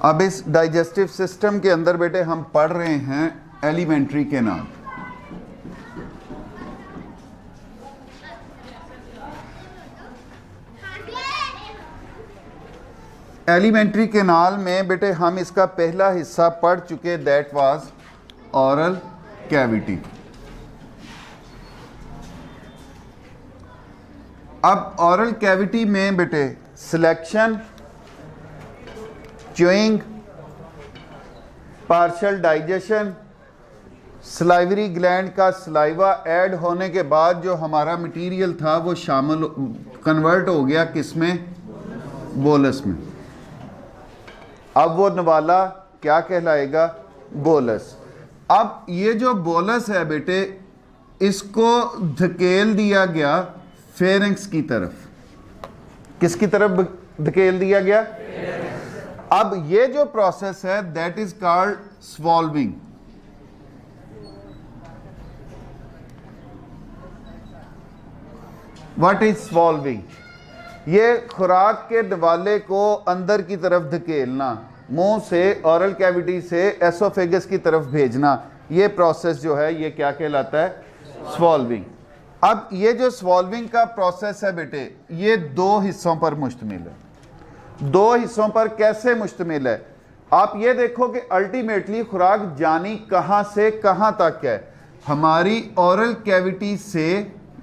अब इस digestive system के अंदर बेटे हम पढ़ रहे हैं एलिमेंट्री कैनाल। एलिमेंट्री कैनाल में बेटे हम इसका पहला हिस्सा पढ़ चुके, दैट वाज ओरल कैविटी। अब ओरल कैविटी में बेटे selection, chewing, partial digestion, salivary gland का सलाइवा ऐड होने के बाद जो हमारा मटेरियल था वो शामिल कन्वर्ट हो गया किसमें? बोलस में। अब वो नवाला क्या कहलाएगा? बोलस। अब ये जो बोलस है बेटे, इसको धकेल दिया गया फेरिंक्स की तरफ। किसकी तरफ धकेल दिया गया? अब ये जो प्रोसेस है that is called swelling. What is swelling? ये खुराक के नवाले को अंदर की तरफ धकेलना, मुंह से ओरल कैविटी से एसोफेगस की तरफ भेजना, ये प्रोसेस जो है ये क्या कहलाता है? स्वॉल्विंग। अब ये जो स्वॉल्विंग का प्रोसेस है बेटे, ये दो हिस्सों पर मुश्तमिल है। दो हिस्सों पर कैसे मुश्तमिल है? आप ये देखो कि अल्टीमेटली खुराक जानी कहां से कहां तक है? हमारी ओरल कैविटी से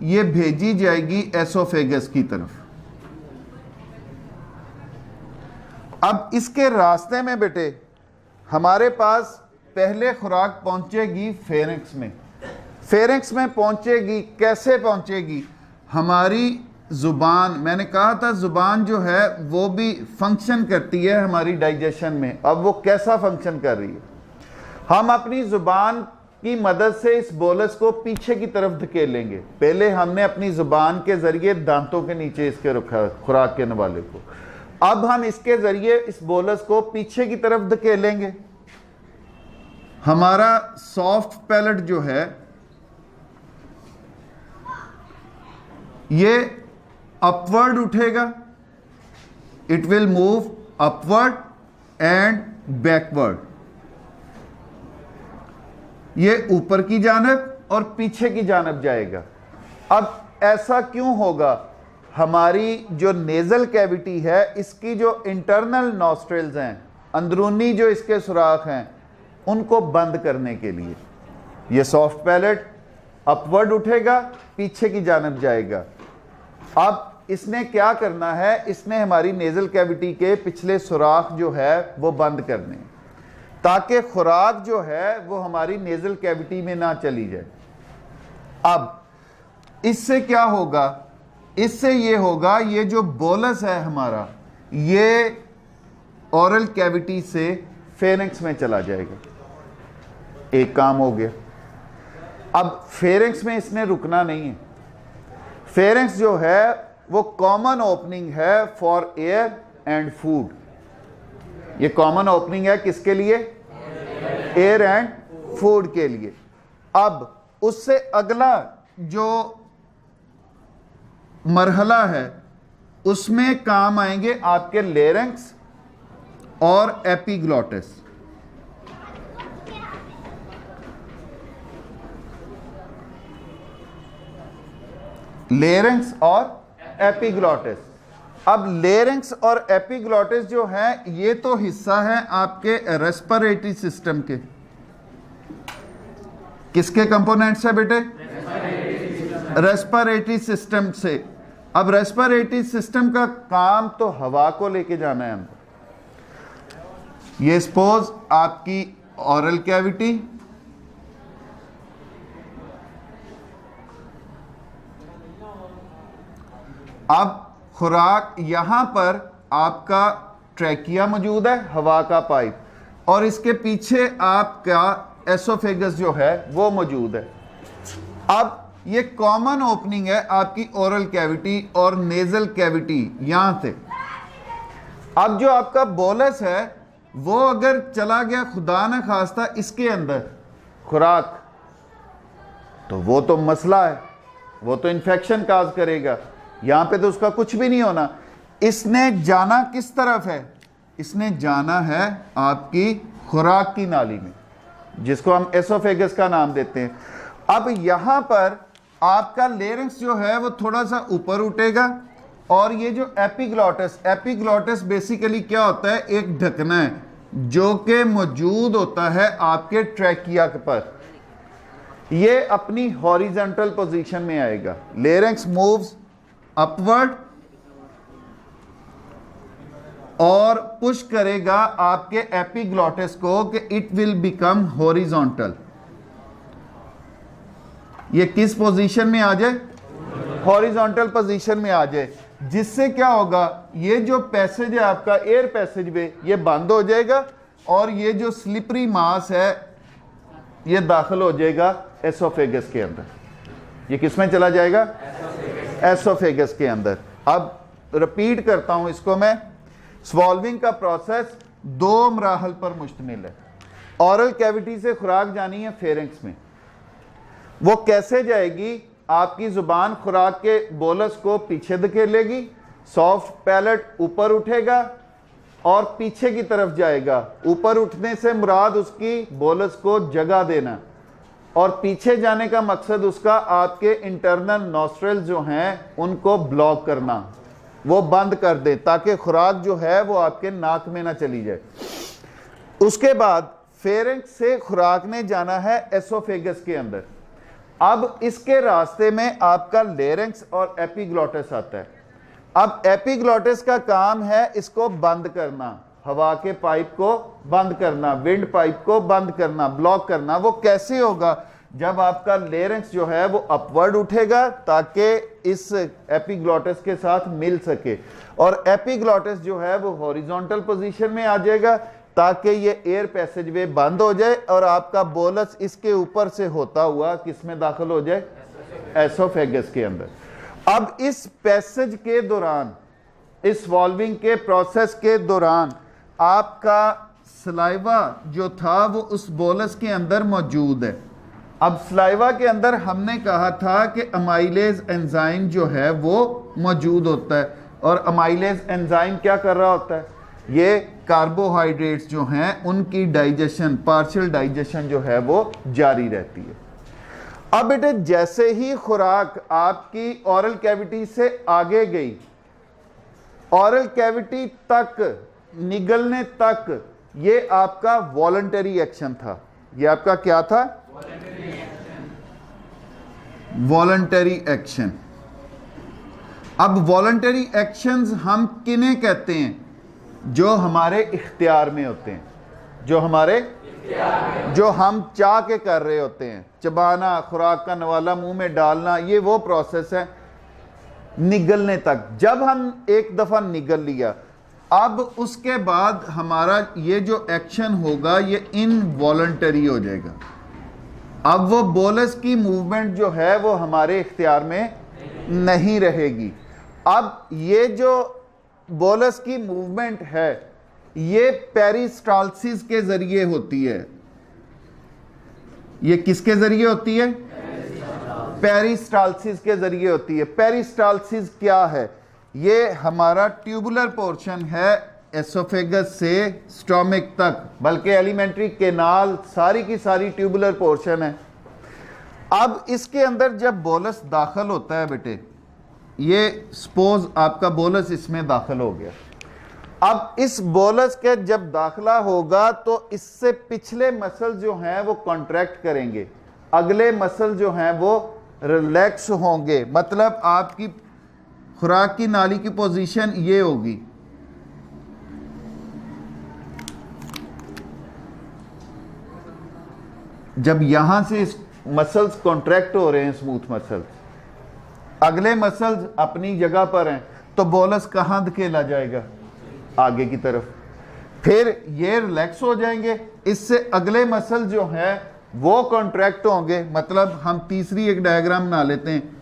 ये भेजी जाएगी एसोफेगस की तरफ। अब इसके रास्ते में बेटे हमारे पास पहले खुराक पहुंचेगी फेरिंक्स में। फेरिंक्स में पहुंचेगी, कैसे पहुंचेगी? हमारी ज़ुबान, मैंने कहा था ज़ुबान जो है वो भी फंक्शन करती है हमारी डाइजेशन में। अब वो कैसा फंक्शन कर रही है? हम अपनी ज़ुबान की मदद से इस बोलस को पीछे की तरफ धकेलेंगे। पहले हमने अपनी ज़ुबान के ज़रिए दांतों के नीचे इसके रखा खुराक के नवाले को। अब हम इसके ज़रिए इस बोलस को पीछे की तरफ धकेलेंगे। हमारा सॉफ्ट पैलेट जो है ये अपवर्ड उठेगा, it will move upward and backward. ये ऊपर की जानब और पीछे की जानब जाएगा। अब ऐसा क्यों होगा? हमारी जो नेजल कैविटी है, इसकी जो इंटरनल नॉस्ट्रिल्स हैं, अंदरूनी जो इसके सुराख हैं, उनको बंद करने के लिए ये सॉफ्ट पैलेट अपवर्ड उठेगा, पीछे की जानब जाएगा। अब इसने क्या करना है? इसने हमारी नेजल कैविटी के पिछले सुराख जो है वो बंद करने, ताकि खुराक जो है वो हमारी नेजल कैविटी में ना चली जाए। अब इससे क्या होगा? इससे ये होगा, ये जो बोलस है हमारा, ये ओरल कैविटी से फेरिंक्स में चला जाएगा। एक काम हो गया। अब फेरिंक्स में इसने रुकना नहीं है। फेरिंक्स जो है वो कॉमन ओपनिंग है फॉर एयर एंड फूड। ये कॉमन ओपनिंग है किसके लिए? एयर एंड फूड के लिए। अब उससे अगला जो मरहला है उसमें काम आएंगे आपके लेरिंक्स और एपिग्लॉटिस। लेरिंक्स और एपिग्लॉटिस। अब लेरिंक्स और एपिग्लॉटिस जो है ये तो हिस्सा है आपके रेस्पिरेटरी सिस्टम के। किसके कंपोनेंट्स है बेटे? रेस्पिरेटरी सिस्टम से। अब रेस्पिरेटरी सिस्टम का काम तो हवा को लेके जाना है अंदर। ये सपोज आपकी ओरल कैविटी, अब खुराक, यहां पर आपका ट्रैकिया मौजूद है, हवा का पाइप, और इसके पीछे आपका एसोफेगस जो है वो मौजूद है। अब ये कॉमन ओपनिंग है आपकी ओरल कैविटी और नेजल कैविटी यहां से। अब जो आपका बोलस है वो अगर चला गया खुदा न खास्ता इसके अंदर खुराक, तो वो तो मसला है, वो तो इन्फेक्शन काज करेगा। यहाँ पे तो उसका कुछ भी नहीं होना। इसने जाना किस तरफ है? इसने जाना है आपकी खुराक की नाली में, जिसको हम एसोफेगस का नाम देते हैं। अब यहाँ पर आपका लेरिंक्स जो है वो थोड़ा सा ऊपर उठेगा, और ये जो एपिग्लॉटिस, एपिग्लॉटिस बेसिकली क्या होता है? एक ढकना है जो कि मौजूद होता है आपके ट्रैकिया के पर। ये अपनी हॉरिजॉन्टल पोजीशन में आएगा। लेरिंक्स मूव्स अपवर्ड और पुश करेगा आपके एपिग्लॉटिस को कि इट विल बिकम हॉरिजॉन्टल। ये किस पोजीशन में आ जाए? हॉरिजॉन्टल पोजीशन में आ जाए, जिससे क्या होगा? ये जो पैसेज है आपका एयर पैसेज वे, ये बंद हो जाएगा, और ये जो स्लिपरी मास है ये दाखिल हो जाएगा एसोफेगस के अंदर। ये किस में चला जाएगा? एसोफेगस के अंदर। अब रिपीट करता हूं इसको मैं। स्वॉल्विंग का प्रोसेस दो मराहल पर मुश्तमिल है। ऑरल कैविटी से खुराक जानी है फेरिंक्स में। वो कैसे जाएगी? आपकी जुबान खुराक के बोलस को पीछे धकेलेगी, सॉफ्ट पैलेट ऊपर उठेगा और पीछे की तरफ जाएगा। ऊपर उठने से मुराद उसकी बोलस को जगह देना, और पीछे जाने का मकसद उसका आपके इंटरनल नॉस्ट्रल्स जो हैं उनको ब्लॉक करना, वो बंद कर दे ताकि खुराक जो है वो आपके नाक में ना चली जाए। उसके बाद फेरिंक्स से खुराक ने जाना है एसोफेगस के अंदर। अब इसके रास्ते में आपका लेरिंक्स और एपिग्लॉटिस आता है। अब एपिग्लॉटिस का काम है इसको बंद करना, हवा के पाइप को बंद करना, विंड पाइप को बंद करना, ब्लॉक करना। वो कैसे होगा? जब आपका लेरिंक्स जो है वो अपवर्ड उठेगा ताकि इस एपिग्लॉटिस के साथ मिल सके, और एपिग्लॉटिस जो है वो हॉरिजॉन्टल पोजीशन में आ जाएगा ताकि ये एयर पैसेज वे बंद हो जाए और आपका बोलस इसके ऊपर से होता हुआ किस में दाखिल हो जाए? एसोफेगस के अंदर। अब इस पैसेज के दौरान, इस वॉल्विंग के प्रोसेस के दौरान आपका सलाइवा जो था वो उस बोलस के अंदर मौजूद है। अब सलाइवा के अंदर हमने कहा था कि अमाइलेज एंजाइम जो है वो मौजूद होता है, और अमाइलेज एंजाइम क्या कर रहा होता है? ये कार्बोहाइड्रेट्स जो हैं उनकी डाइजेशन, पार्शियल डाइजेशन जो है वो जारी रहती है। अब बेटे जैसे ही खुराक आपकी ऑरल कैविटी से आगे गई, ऑरल कैविटी तक निगलने तक ये आपका वॉलंटरी एक्शन था। ये आपका क्या था? Voluntary action. अब वॉलंटरी एक्शंस हम किन्हें कहते हैं? जो हमारे इख्तियार में होते हैं, जो हमारे जो हम चाह के कर रहे होते हैं। चबाना, खुराक का नवाला मुंह में डालना, ये वो प्रोसेस है निगलने तक। जब हम एक दफा निगल लिया, अब उसके बाद हमारा ये जो एक्शन होगा ये इनवॉलंटरी हो जाएगा। अब वो बोलस की मूवमेंट जो है वो हमारे इख्तियार में नहीं रहेगी। अब ये जो बोलस की मूवमेंट है ये पेरिस्टाल्सिस के जरिए होती है। ये किसके जरिए होती है? पेरिस्टाल्सिस के जरिए होती है। पेरिस्टाल्सिस क्या है? ये हमारा ट्यूबुलर पोर्शन है एसोफेगस से स्टोमिक तक, बल्कि एलिमेंट्री केनाल सारी की सारी ट्यूबुलर पोर्शन है। अब इसके अंदर जब बोलस दाखिल होता है बेटे, ये सपोज आपका बोलस इसमें दाखिल हो गया। अब इस बोलस के जब दाखिला होगा तो इससे पिछले मसल जो हैं वो कॉन्ट्रैक्ट करेंगे, अगले मसल जो हैं वो रिलैक्स होंगे। मतलब आपकी खुराक की नाली की पोजीशन ये होगी। जब यहां से मसल्स कॉन्ट्रैक्ट हो रहे हैं, स्मूथ मसल्स, अगले मसल्स अपनी जगह पर हैं, तो बोलस कहां धकेला जाएगा? आगे की तरफ। फिर ये रिलैक्स हो जाएंगे, इससे अगले मसल जो हैं वो कॉन्ट्रैक्ट होंगे। मतलब हम तीसरी एक डायग्राम बना लेते हैं।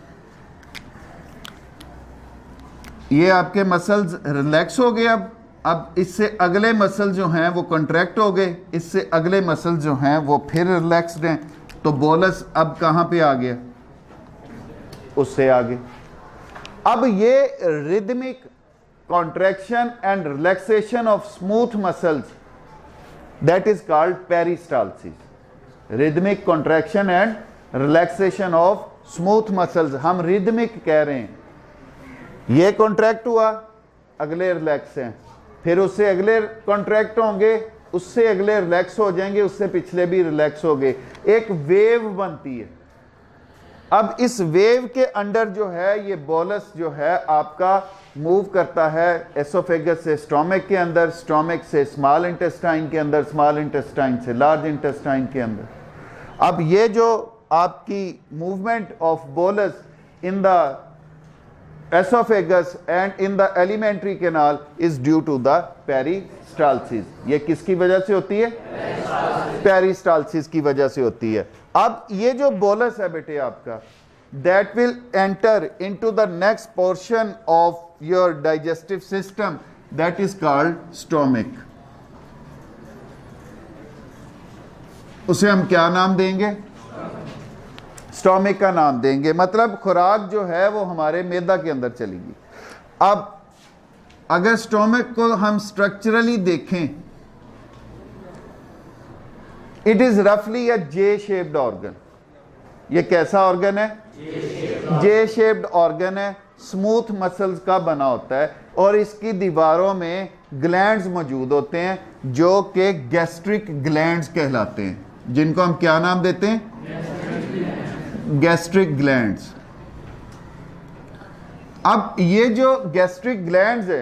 ये आपके मसल्स रिलैक्स हो गए। अब इससे अगले मसल जो हैं वो कॉन्ट्रैक्ट हो गए, इससे अगले मसल जो हैं वो फिर रिलैक्स्ड हैं। तो बोलस अब कहाँ पे आ गया, उससे आगे। अब ये rhythmic contraction and relaxation of smooth muscles, that is called peristalsis. Rhythmic contraction and relaxation of smooth muscles, हम रिदमिक कह रहे हैं। ये कॉन्ट्रैक्ट हुआ, अगले रिलैक्स हैं, फिर उससे अगले कॉन्ट्रैक्ट होंगे, उससे अगले रिलैक्स हो जाएंगे, उससे पिछले भी रिलैक्स हो गए, एक वेव बनती है। अब इस वेव के अंडर जो है ये बोलस जो है आपका मूव करता है एसोफेगस से स्टोमक के अंदर, स्टोमक से स्मॉल इंटेस्टाइन के अंदर, स्मॉल इंटेस्टाइन से लार्ज इंटेस्टाइन के अंदर। अब ये जो आपकी movement of bolus in the esophagus and in the alimentary canal is due to the peristalsis। ये किसकी वजह से होती है? पेरिस्टालसिस की वजह से होती है। अब ये जो बोलस है बेटे आपका, that will enter into the next portion of your digestive system, that is called stomach। उसे हम क्या नाम देंगे? स्टोमिक का नाम देंगे, मतलब खुराक जो है वो हमारे मैदा के अंदर चलेगी। अब अगर स्टोमिक को हम स्ट्रक्चरली देखें, इट इज रफली अ जे शेप्ड ऑर्गन। ये कैसा ऑर्गन है? जे शेप्ड ऑर्गन है, स्मूथ मसल्स का बना होता है और इसकी दीवारों में ग्लैंड्स मौजूद होते हैं जो कि गैस्ट्रिक ग्लैंड्स कहलाते हैं, जिनको हम क्या नाम देते हैं? Gastric glands. अब ये जो गैस्ट्रिक ग्लैंड्स है,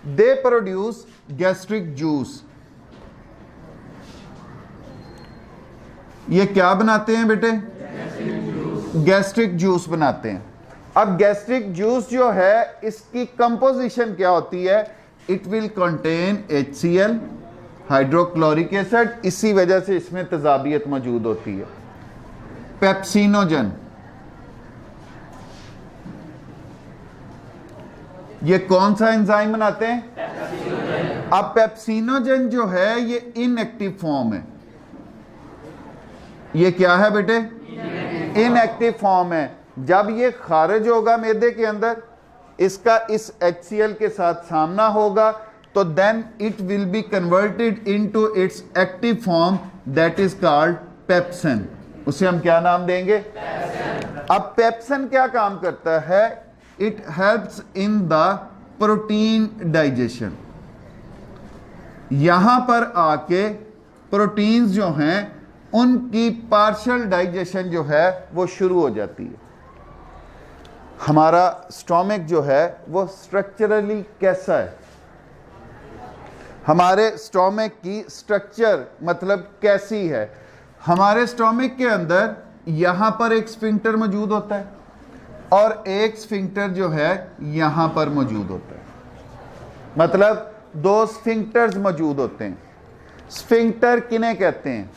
दे प्रोड्यूस गैस्ट्रिक जूस। ये क्या बनाते हैं बेटे? गैस्ट्रिक जूस बनाते हैं। अब गैस्ट्रिक जूस जो है इसकी कंपोजिशन क्या होती है? It will contain HCl, hydrochloric acid, इसी वजह से इसमें तेजाबियत मौजूद होती है। पेप्सिनोजन, ये कौन सा एंजाइम बनाते हैं? अब पेप्सिनोजन जो है ये इनएक्टिव फॉर्म है। ये क्या है बेटे? इनएक्टिव फॉर्म है। जब ये खारिज होगा मैदे के अंदर, इसका इस HCl के साथ सामना होगा, तो then it will be converted into its active form, that is called pepsin. उसे हम क्या नाम देंगे? अब पेप्सिन क्या काम करता है? It helps in the protein digestion. यहां पर आके प्रोटीन्स जो हैं उनकी पार्शियल डाइजेशन जो है वो शुरू हो जाती है। हमारा स्टोमक जो है वो स्ट्रक्चरली कैसा है? हमारे स्टोमक की स्ट्रक्चर मतलब कैसी है? हमारे स्टोमक के अंदर यहां पर एक स्फिंक्टर मौजूद होता है और एक स्फिंक्टर जो है यहां पर मौजूद होता है, मतलब दो स्फिंक्टर्स मौजूद होते हैं। स्फिंक्टर किन्हें कहते हैं?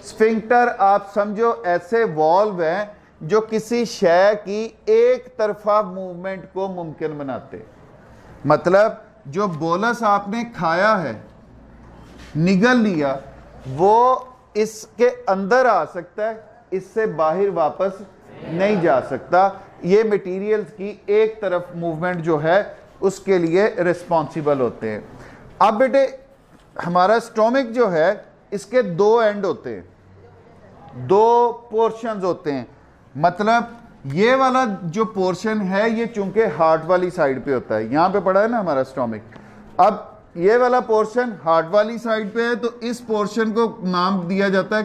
स्फिंक्टर आप समझो ऐसे वॉल्व हैं जो किसी शय की एक तरफा मूवमेंट को मुमकिन बनाते हैं। मतलब जो बोलस आपने खाया है, निगल लिया, वो इसके अंदर आ सकता है, इससे बाहर वापस नहीं जा सकता। ये मटेरियल्स की एक तरफ मूवमेंट जो है उसके लिए रिस्पॉन्सिबल होते हैं। अब बेटे हमारा स्टोमक जो है इसके दो एंड होते हैं, दो पोर्शंस होते हैं। मतलब ये वाला जो पोर्शन है ये चूंकि हार्ट वाली साइड पे होता है, यहां पे पड़ा है ना हमारा स्टोमक। अब ये वाला पोर्शन हार्ट वाली साइड पे है, तो इस पोर्शन को नाम दिया जाता है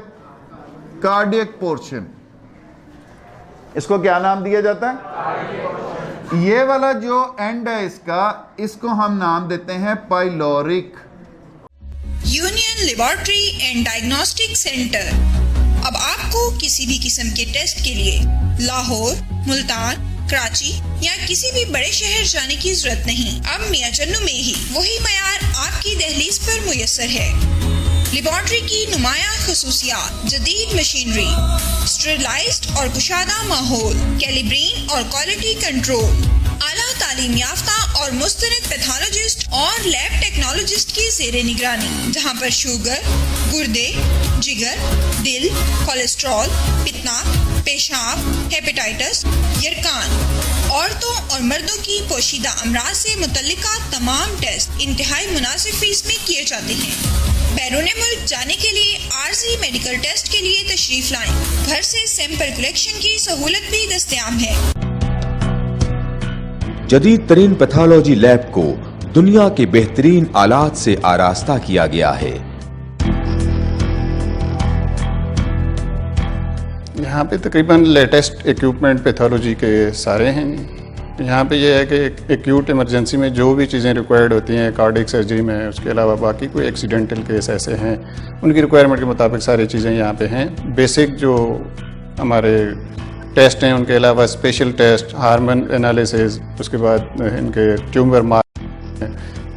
कार्डियक पोर्शन। इसको क्या नाम दिया जाता है? ये वाला जो एंड है इसको हम नाम देते हैं pyloric. Union laboratory and Diagnostic centre. अब आपको किसी भी किस्म के टेस्ट के लिए लाहौर, मुल्तान, कराची या किसी भी बड़े शहर जाने की जरूरत नहीं। अब मियां चन्नू में ही वही मयार आपकी दहलीज पर मुयस्सर है। लेबोरेटरी की नुमाया खसूसियात, जदीद मशीनरी, स्टेरिलाइज्ड और कुशादा माहौल, कैलिब्रेन और क्वालिटी कंट्रोल, आला तालीम याफ्ता और मुस्तनद पैथोलॉजिस्ट और लैब टेक्नोलॉजिस्ट की ज़ेरे निगरानी, जहां पर शुगर, गुर्दे, जिगर, दिल, कोलेस्ट्रॉल, पित्तनाक, पेशाब, हेपेटाइटिस, यरकान। औरतों और मर्दों की पोशीदा अमराज से मुतल्लिका तमाम टेस्ट इंतहाई मुनासिब फीस में किए जाते हैं। बैरून मुल्क जाने के लिए आरजी मेडिकल टेस्ट के लिए तशरीफ लाएं। घर से सैंपल कलेक्शन की सहूलत भी दस्तयाब है। जदीद तरीन पैथोलॉजी लैब को दुनिया के बेहतरीन आलात से आरास्ता किया गया है। यहाँ पे तकरीबन लेटेस्ट इक्विपमेंट पैथोलॉजी के सारे हैं। यहाँ पे ये है कि एक्यूट इमरजेंसी में जो भी चीज़ें रिक्वायर्ड होती हैं कार्डियक सर्जरी में, उसके अलावा बाकी कोई एक्सीडेंटल केस ऐसे हैं उनकी रिक्वायरमेंट के मुताबिक सारी चीज़ें यहाँ पे हैं। बेसिक जो हमारे टेस्ट हैं उनके अलावा स्पेशल टेस्ट, हार्मोन एनालिसिस, उसके बाद इनके ट्यूमर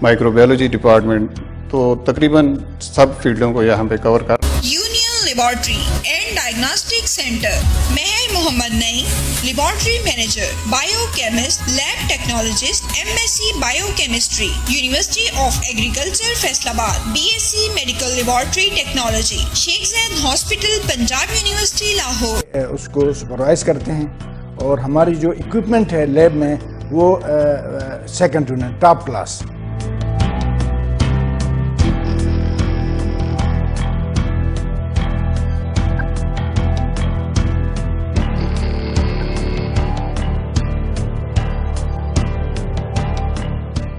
माइक्रोबायोलॉजी डिपार्टमेंट, तो तकरीबन सब फील्डों को यहाँ पे कवर कर। Union Laboratory and Diagnostic Centre, Mehar Mohammad Naeem, laboratory manager, biochemist, lab technologist, MSc biochemistry, University of Agriculture Faisalabad, BSc medical laboratory technology, Sheikh Zaid Hospital, Punjab University Lahore. उसको सुपरवाइज करते हैं और हमारी जो इक्विपमेंट है लैब में वो second to none, top class.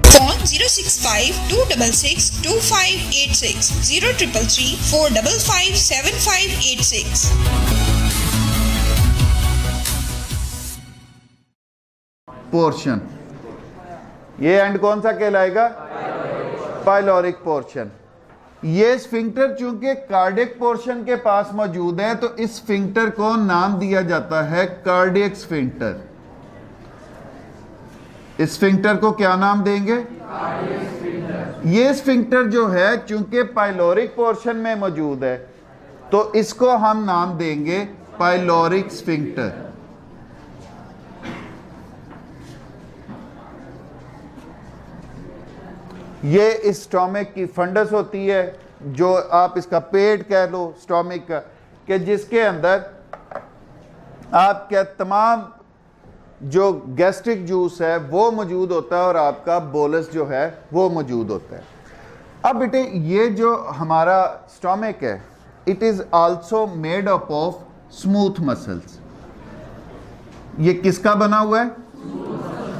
Phone 065-266-2586, 0334557586। Portion, ये एंड कौन सा कहलाएगा? Pyloric portion. ये स्फिंक्टर चूंकि कार्डियक पोर्शन के पास मौजूद है तो इस स्फिंक्टर को नाम दिया जाता है कार्डियक स्फिंक्टर। इस स्फिंक्टर को क्या नाम देंगे? ये स्फिंक्टर जो है चूंकि पाइलोरिक पोर्शन में मौजूद है तो इसको हम नाम देंगे पाइलोरिक स्फिंक्टर। ये स्टोमिक की फंडस होती है, जो आप इसका पेट कह लो स्टोमिक का, कि जिसके अंदर आपका तमाम जो गैस्ट्रिक जूस है वो मौजूद होता है और आपका बोलस जो है वो मौजूद होता है। अब बेटे ये जो हमारा स्टोमिक है it is also made up of smooth muscles. ये किसका बना हुआ है?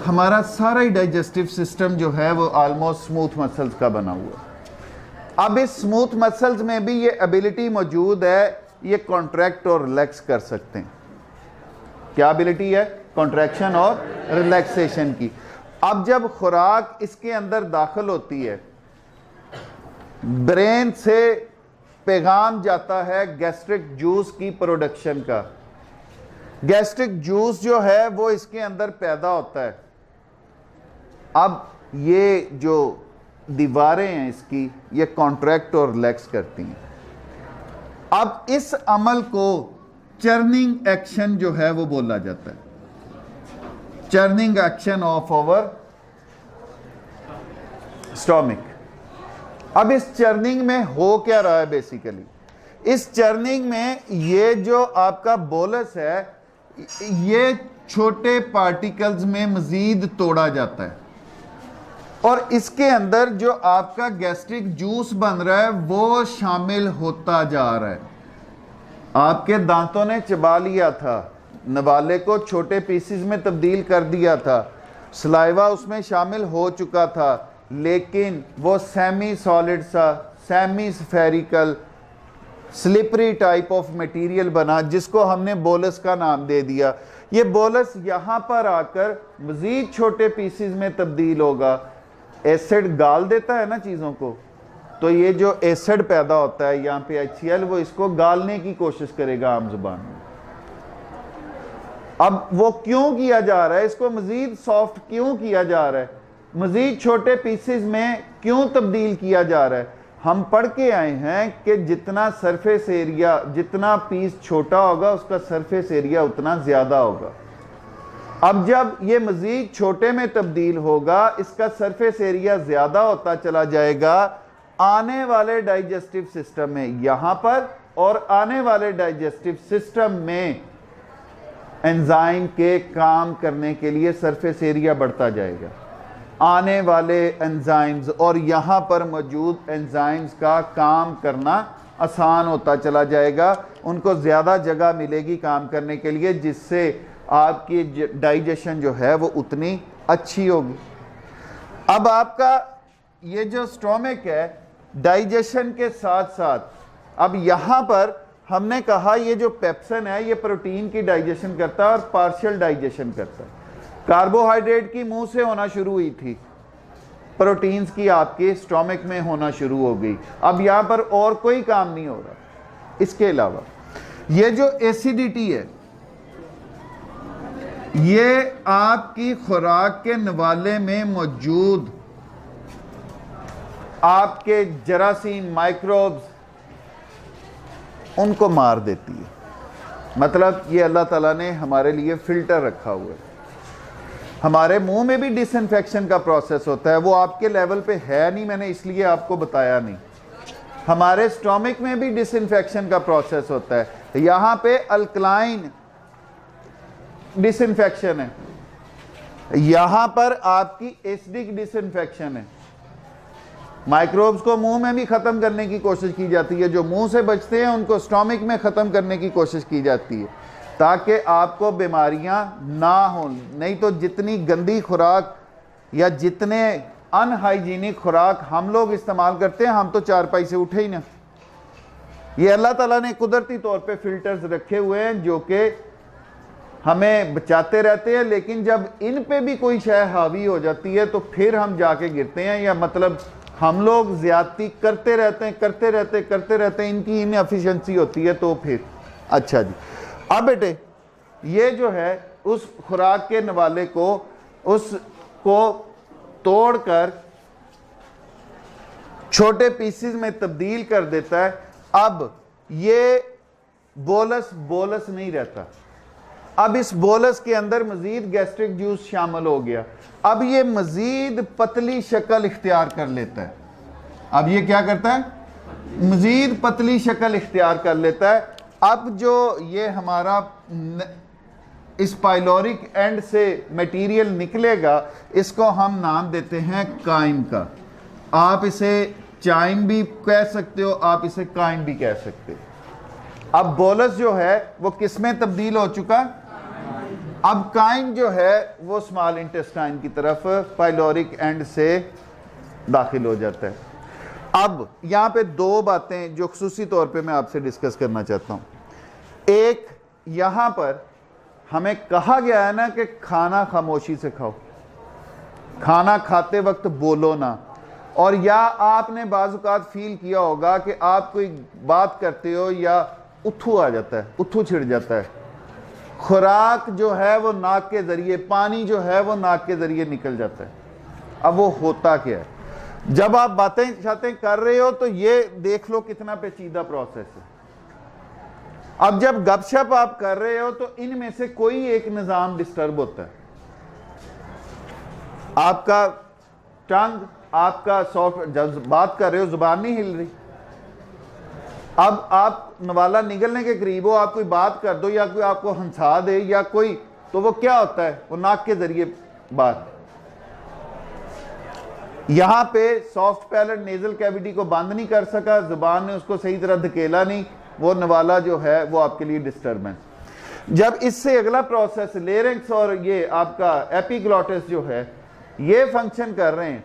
हमारा सारा ही डाइजेस्टिव सिस्टम जो है वो ऑलमोस्ट स्मूथ मसल्स का बना हुआ है। अब इस स्मूथ मसल्स में भी ये एबिलिटी मौजूद है, ये कॉन्ट्रैक्ट और रिलैक्स कर सकते हैं। क्या एबिलिटी है? कॉन्ट्रैक्शन और रिलैक्सेशन की। अब जब खुराक इसके अंदर दाखिल होती है, ब्रेन से पैगाम जाता है गैस्ट्रिक जूस की प्रोडक्शन का। गैस्ट्रिक जूस जो है वो इसके अंदर पैदा होता है। अब ये जो दीवारें हैं इसकी, ये कॉन्ट्रैक्ट और रिलैक्स करती हैं। अब इस अमल को चर्निंग एक्शन जो है वो बोला जाता है, churning action of our stomach. अब इस चर्निंग में हो क्या रहा है? बेसिकली इस चर्निंग में ये जो आपका बोलस है ये छोटे पार्टिकल्स में मजीद तोड़ा जाता है और इसके अंदर जो आपका गैस्ट्रिक जूस बन रहा है वो शामिल होता जा रहा है। आपके दांतों ने चबा लिया था, नवाले को छोटे पीसेस में तब्दील कर दिया था, सलाइवा उसमें शामिल हो चुका था, लेकिन वो सेमी सॉलिड सा, semi spherical, slippery type of material बना जिसको हमने बोलस का नाम दे दिया। ये बोलस यहाँ पर आकर मज़ीद छोटे पीसेस में तब्दील होगा। एसिड गाल देता है ना चीज़ों को, तो ये जो एसिड पैदा होता है यहाँ पे HCl, वो इसको गालने की कोशिश करेगा आम जुबान में। अब वो क्यों किया जा रहा है? इसको मज़ीद सॉफ्ट क्यों किया जा रहा है? मज़ीद छोटे पीसेस में क्यों तब्दील किया जा रहा है? हम पढ़ के आए हैं कि जितना सरफेस एरिया, जितना पीस छोटा होगा उसका सरफेस एरिया उतना ज़्यादा होगा। अब जब ये मज़ीद छोटे में तब्दील होगा इसका सरफेस एरिया ज़्यादा होता चला जाएगा, आने वाले डाइजेस्टिव सिस्टम में यहां पर और आने वाले डाइजेस्टिव सिस्टम में एंजाइम के काम करने के लिए सरफेस एरिया बढ़ता जाएगा। आने वाले एंजाइम्स और यहां पर मौजूद एंजाइम्स का काम करना आसान होता चला जाएगा, उनको ज़्यादा जगह मिलेगी काम करने के लिए, जिससे आपकी डाइजेशन जो है वो उतनी अच्छी होगी। अब आपका ये जो स्टोमक है, डाइजेशन के साथ साथ अब यहाँ पर हमने कहा ये जो पेप्सिन है ये प्रोटीन की डाइजेशन करता है और पार्शियल डाइजेशन करता है। कार्बोहाइड्रेट की मुंह से होना शुरू हुई थी, प्रोटीन्स की आपके स्टोमक में होना शुरू हो गई। अब यहाँ पर और कोई काम नहीं हो रहा। इसके अलावा ये जो एसिडिटी है, ये आपकी खुराक के नवाले में मौजूद आपके जरासीम, माइक्रोब्स, उनको मार देती है। मतलब ये अल्लाह ताला ने हमारे लिए फिल्टर रखा हुआ है। हमारे मुंह में भी डिसइंफेक्शन का प्रोसेस होता है, वो आपके लेवल पे है नहीं, मैंने इसलिए आपको बताया नहीं। हमारे स्टोमक में भी डिसइंफेक्शन का प्रोसेस होता है। यहाँ पे अल्कलाइन डिसइंफेक्शन है, यहाँ पर आपकी एसिडिक डिसइंफेक्शन है। माइक्रोब्स को मुंह में भी ख़त्म करने की कोशिश की जाती है, जो मुंह से बचते हैं उनको स्टोमक में ख़त्म करने की कोशिश की जाती है ताकि आपको बीमारियां ना हो। नहीं तो जितनी गंदी खुराक या जितने अनहाइजीनिक खुराक हम लोग इस्तेमाल करते हैं, हम तो चारपाई से उठे ही ना। ये अल्लाह ताला ने कुदरती तौर पे फिल्टर्स रखे हुए हैं जो कि हमें बचाते रहते हैं, लेकिन जब इन पे भी कोई शय हावी हो जाती है तो फिर हम जाके गिरते हैं, या मतलब हम लोग ज्यादती करते रहते हैं, इनकी इनएफिशिएंसी होती है तो फिर। अच्छा जी, अब बेटे ये जो है उस खुराक के नवाले को उसको तोड़कर छोटे पीसेस में तब्दील कर देता है। अब ये बोलस नहीं रहता, अब इस बोलस के अंदर मजीद गैस्ट्रिक जूस शामिल हो गया। अब ये मजीद पतली शक्ल इख्तियार कर लेता है। अब ये क्या करता है? मजीद पतली शक्ल इख्तियार कर लेता है। अब जो ये हमारा इस पाइलोरिक एंड से मटेरियल निकलेगा, इसको हम नाम देते हैं काइम का। आप इसे चाइम भी कह सकते हो, आप इसे काइम भी कह सकते हो। अब बोलस जो है वो किस में तब्दील हो चुका? अब काइम जो है वो स्मॉल इंटेस्टाइन की तरफ पाइलोरिक एंड से दाखिल हो जाता है। अब यहाँ पे दो बातें जो खुसूसी तौर पे मैं आपसे डिस्कस करना चाहता हूँ। एक, यहाँ पर हमें कहा गया है ना कि खाना खामोशी से खाओ, खाना खाते वक्त बोलो ना। और या आपने बाज़ औक़ात फील किया होगा कि आप कोई बात करते हो या उथू आ जाता है, उथू छिड़ जाता है, खुराक जो है वो नाक के ज़रिए, पानी जो है वो नाक के ज़रिए निकल जाता है। अब वो होता क्या है? जब आप बातें शातें कर रहे हो तो ये देख लो कितना पेचीदा प्रोसेस है। अब जब गपशप आप कर रहे हो तो इनमें से कोई एक निज़ाम डिस्टर्ब होता है। आपका टंग, आपका सॉफ्ट, जब बात कर रहे हो जुबान नहीं हिल रही। अब आप नवाला निगलने के करीब हो, आप कोई बात कर दो या कोई आपको हंसा दे या कोई, तो वो क्या होता है? वो नाक के जरिए बात। यहां पे सॉफ्ट पैलेट नेजल कैविटी को बंद नहीं कर सका, जुबान ने उसको सही तरह धकेला नहीं, वो नवाला जो है वो आपके लिए डिस्टर्बेंस। जब इससे अगला प्रोसेस लेरिंक्स और ये आपका एपिग्लॉटिस जो है ये फंक्शन कर रहे हैं,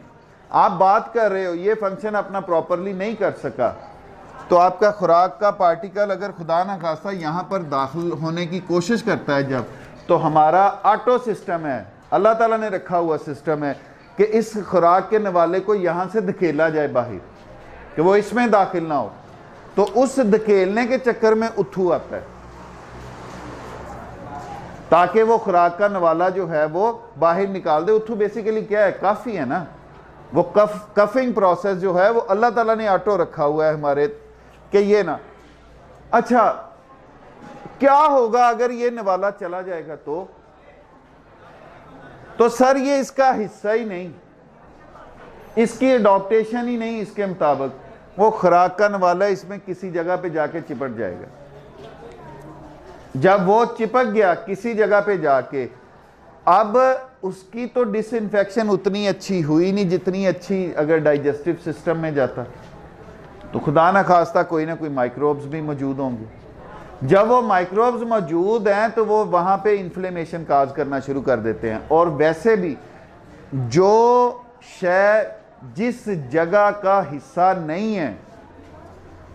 आप बात कर रहे हो, ये फंक्शन अपना प्रॉपरली नहीं कर सका, तो आपका खुराक का पार्टिकल अगर खुदा ना खास्ता यहाँ पर दाखिल होने की कोशिश करता है जब, तो हमारा ऑटो सिस्टम है, अल्लाह ताला ने रखा हुआ सिस्टम है कि इस खुराक के नवाले को यहाँ से धकेला जाए बाहर, कि वो इसमें दाखिल ना हो। तो उस धकेलने के चक्कर में उथू आता है ताकि वो खुराक का नवाला जो है वो बाहर निकाल दे। उथू बेसिकली क्या है? काफ़ी है ना। वो कफिंग प्रोसेस जो है वो अल्लाह ताला ने ऑटो रखा हुआ है हमारे, कि ये ना। अच्छा, क्या होगा अगर ये नवाला चला जाएगा? तो सर ये इसका हिस्सा ही नहीं, इसकी अडॉप्टेशन ही नहीं इसके मुताबिक। वो खुराक का नवाला इसमें किसी जगह पे जाके चिपट जाएगा। जब वो चिपक गया किसी जगह पे जाके, अब उसकी तो डिसइंफेक्शन उतनी अच्छी हुई नहीं जितनी अच्छी अगर डाइजेस्टिव सिस्टम में जाता, तो खुदा ना खास्ता कोई ना कोई माइक्रोब्स भी मौजूद होंगे। जब वो माइक्रोब्स मौजूद हैं तो वो वहाँ पे इन्फ्लेमेशन काज करना शुरू कर देते हैं। और वैसे भी जो शय जिस जगह का हिस्सा नहीं है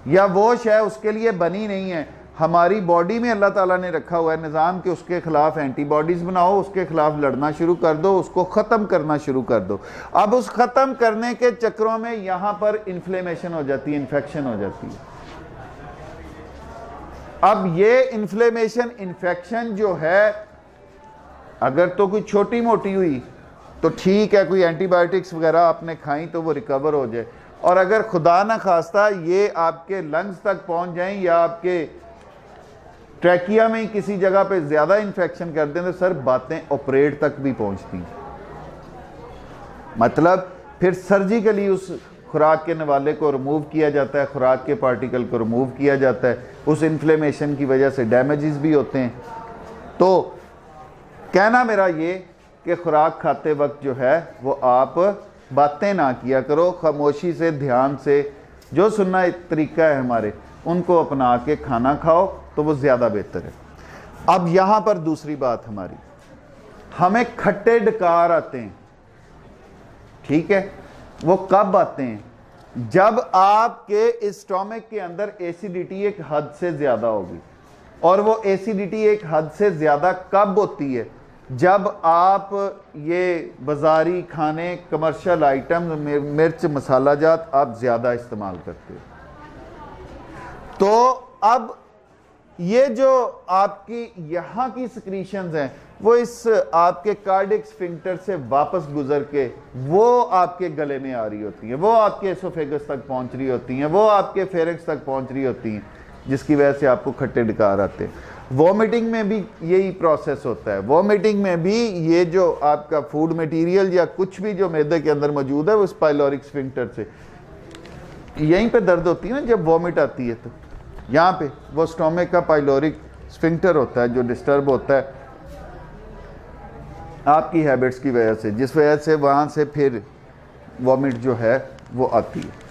या वो शय उसके लिए बनी नहीं है, हमारी बॉडी में अल्लाह ताला ने रखा हुआ है निज़ाम कि उसके खिलाफ एंटीबॉडीज़ बनाओ, उसके खिलाफ लड़ना शुरू कर दो, उसको ख़त्म करना शुरू कर दो। अब उस ख़त्म करने के चक्करों में यहाँ पर इन्फ्लेमेशन हो जाती है, इन्फेक्शन हो जाती है। अब ये इन्फ्लेमेशन इन्फेक्शन जो है, अगर तो कोई छोटी मोटी हुई तो ठीक है, कोई एंटीबायोटिक्स वगैरह आपने खाई तो वो रिकवर हो जाए। और अगर खुदा ना खास्ता ये आपके लंग्स तक पहुंच जाएं या आपके ट्रैकिया में ही किसी जगह पे ज़्यादा इन्फेक्शन कर दें तो सर बातें ऑपरेट तक भी पहुंचती हैं। मतलब फिर सर्जिकली उस खुराक के नवाले को रिमूव किया जाता है, खुराक के पार्टिकल को रिमूव किया जाता है। उस इन्फ्लेमेशन की वजह से डैमेजेस भी होते हैं। तो कहना मेरा ये कि खुराक खाते वक्त जो है वो आप बातें ना किया करो, खामोशी से, ध्यान से, जो सुनना एक तरीका है हमारे, उनको अपना के खाना खाओ तो वो ज़्यादा बेहतर है। अब यहाँ पर दूसरी बात हमारी, हमें खट्टे डकार आते हैं, ठीक है, वो कब आते हैं? जब आपके स्टोमक के अंदर एसिडिटी एक हद से ज़्यादा होगी। और वो एसिडिटी एक हद से ज़्यादा कब होती है? जब आप ये बाज़ारी खाने, कमर्शियल आइटम, मिर्च मसाला जात आप ज़्यादा इस्तेमाल करते हो। तो अब ये जो आपकी यहाँ की सिक्रीशंस हैं वो इस आपके कार्डिक स्फिंक्टर से वापस गुजर के वो आपके गले में आ रही होती हैं, वो आपके एसोफेगस तक पहुँच रही होती हैं, वो आपके फेरिंक्स तक पहुँच रही होती हैं, जिसकी वजह से आपको खट्टे डकार आते हैं। वॉमिटिंग में भी यही प्रोसेस होता है। वॉमिटिंग में भी ये जो आपका फूड मटेरियल या कुछ भी जो मैदे के अंदर मौजूद है वो पाइलोरिक स्फिंक्टर से यहीं पे दर्द होती है ना जब वॉमिट आती है। तो यहाँ पे वो स्टोमक का पाइलोरिक स्फिंक्टर होता है जो डिस्टर्ब होता है आपकी हैबिट्स की वजह से, जिस वजह से वहाँ से फिर वॉमिट जो है वो आती है।